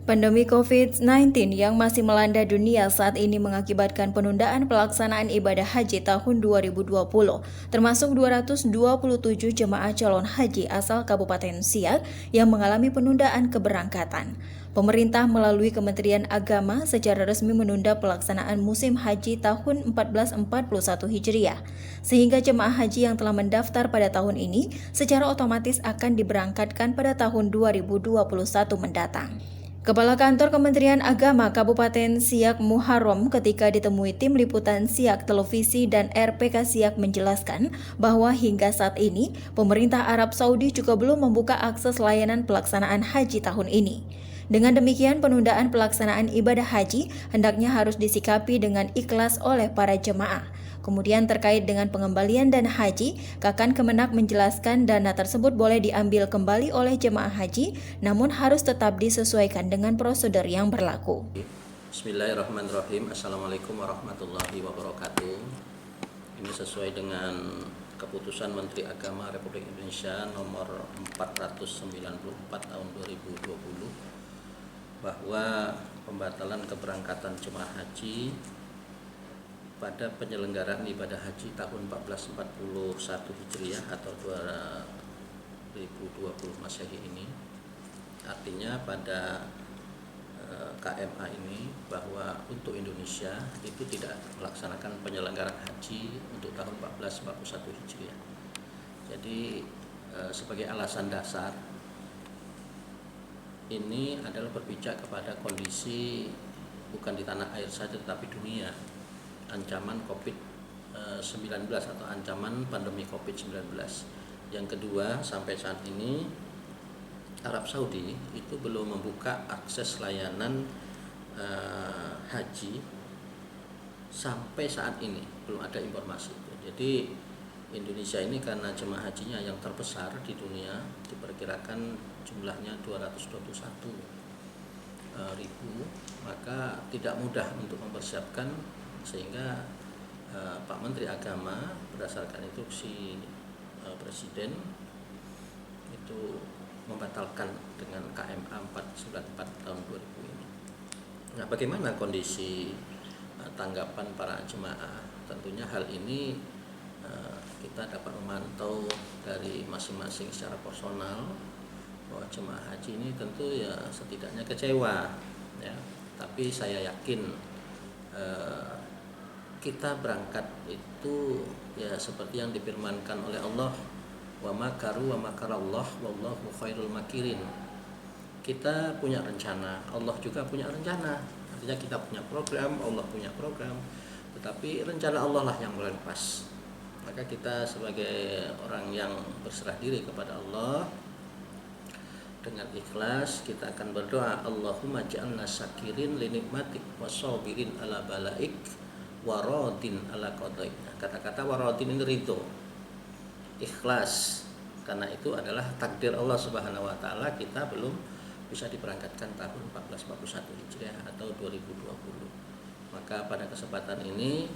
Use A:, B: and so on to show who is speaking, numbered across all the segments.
A: Pandemi COVID-19 yang masih melanda dunia saat ini mengakibatkan penundaan pelaksanaan ibadah haji tahun 2020, termasuk 227 jemaah calon haji asal Kabupaten Siak yang mengalami penundaan keberangkatan. Pemerintah melalui Kementerian Agama secara resmi menunda pelaksanaan musim haji tahun 1441 Hijriah, sehingga jemaah haji yang telah mendaftar pada tahun ini secara otomatis akan diberangkatkan pada tahun 2021 mendatang. Kepala Kantor Kementerian Agama Kabupaten Siak Muharram ketika ditemui tim liputan Siak Televisi dan RPK Siak menjelaskan bahwa hingga saat ini pemerintah Arab Saudi juga belum membuka akses layanan pelaksanaan haji tahun ini. Dengan demikian, penundaan pelaksanaan ibadah haji hendaknya harus disikapi dengan ikhlas oleh para jemaah. Kemudian terkait dengan pengembalian dana haji, Kakan Kemenak menjelaskan dana tersebut boleh diambil kembali oleh jemaah haji, namun harus tetap disesuaikan dengan prosedur yang berlaku.
B: Bismillahirrahmanirrahim. Assalamualaikum warahmatullahi wabarakatuh. Ini sesuai dengan keputusan Menteri Agama Republik Indonesia nomor 494 tahun 2020 bahwa pembatalan keberangkatan jemaah haji pada penyelenggaraan ibadah haji tahun 1441 Hijriah atau 2020 Masehi ini, artinya pada KMA ini bahwa untuk Indonesia itu tidak melaksanakan penyelenggaraan haji untuk tahun 1441 Hijriah. Jadi sebagai alasan dasar ini adalah berpijak kepada kondisi bukan di tanah air saja tetapi dunia, ancaman COVID-19 atau ancaman pandemi COVID-19. Yang kedua, sampai saat ini Arab Saudi itu belum membuka akses layanan haji sampai saat ini, belum ada informasi itu. Jadi Indonesia ini karena jemaah hajinya yang terbesar di dunia, diperkirakan jumlahnya 221.000, maka tidak mudah untuk mempersiapkan, sehingga Pak Menteri Agama berdasarkan instruksi Presiden itu membatalkan dengan KMA 494 tahun 2000 ini. Nah, bagaimana kondisi tanggapan para jemaah? Tentunya hal ini kita dapat memantau dari masing-masing secara personal bahwa jemaah haji ini tentu ya setidaknya kecewa, ya. Tapi saya yakin kita berangkat itu ya seperti yang difirmankan oleh Allah, wa makaru wa makarallah wallahu khairul makirin. Kita punya rencana, Allah juga punya rencana. Artinya kita punya program, Allah punya program, tetapi rencana Allah lah yang melepas. Maka kita sebagai orang yang berserah diri kepada Allah, dengan ikhlas kita akan berdoa, Allahumma ja'alna syakirin li nikmatik wa sabirin ala balaik wa radin ala qadaik. Kata-kata waradin ini ridho, ikhlas, karena itu adalah takdir Allah Subhanahu wa taala kita belum bisa diberangkatkan tahun 1441 Hijriah atau 2020. Maka pada kesempatan ini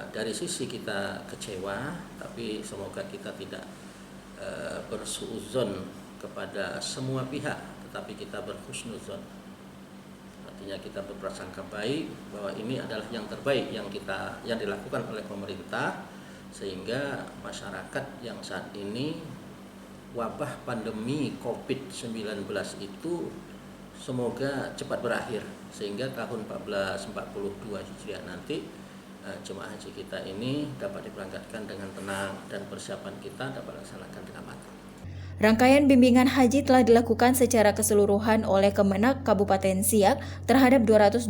B: dari sisi kita kecewa, tapi semoga kita tidak bersuudzon kepada semua pihak, tetapi kita berhusnuzon. Artinya kita berprasangka baik bahwa ini adalah yang terbaik yang dilakukan oleh pemerintah, sehingga masyarakat yang saat ini wabah pandemi COVID-19 itu semoga cepat berakhir, sehingga tahun 1442 Hijriah nanti jemaah haji kita ini dapat diberangkatkan dengan tenang dan persiapan kita dapat dilaksanakan dengan matang.
A: Rangkaian bimbingan haji telah dilakukan secara keseluruhan oleh Kemenak Kabupaten Siak terhadap 227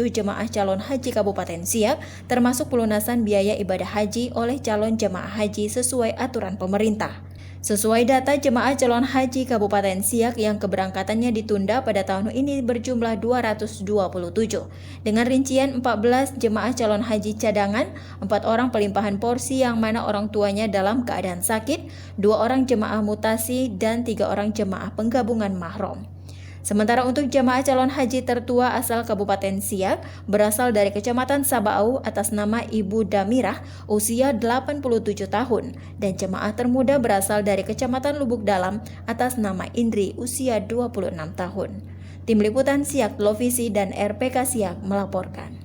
A: jemaah calon haji Kabupaten Siak, termasuk pelunasan biaya ibadah haji oleh calon jemaah haji sesuai aturan pemerintah. Sesuai data jemaah calon haji Kabupaten Siak yang keberangkatannya ditunda pada tahun ini berjumlah 227, dengan rincian 14 jemaah calon haji cadangan, 4 orang pelimpahan porsi yang mana orang tuanya dalam keadaan sakit, 2 orang jemaah mutasi, dan 3 orang jemaah penggabungan mahram. Sementara untuk jemaah calon haji tertua asal Kabupaten Siak berasal dari Kecamatan Sabaau atas nama Ibu Damirah usia 87 tahun dan jemaah termuda berasal dari Kecamatan Lubuk Dalam atas nama Indri usia 26 tahun. Tim Liputan Siak Televisi dan RPK Siak melaporkan.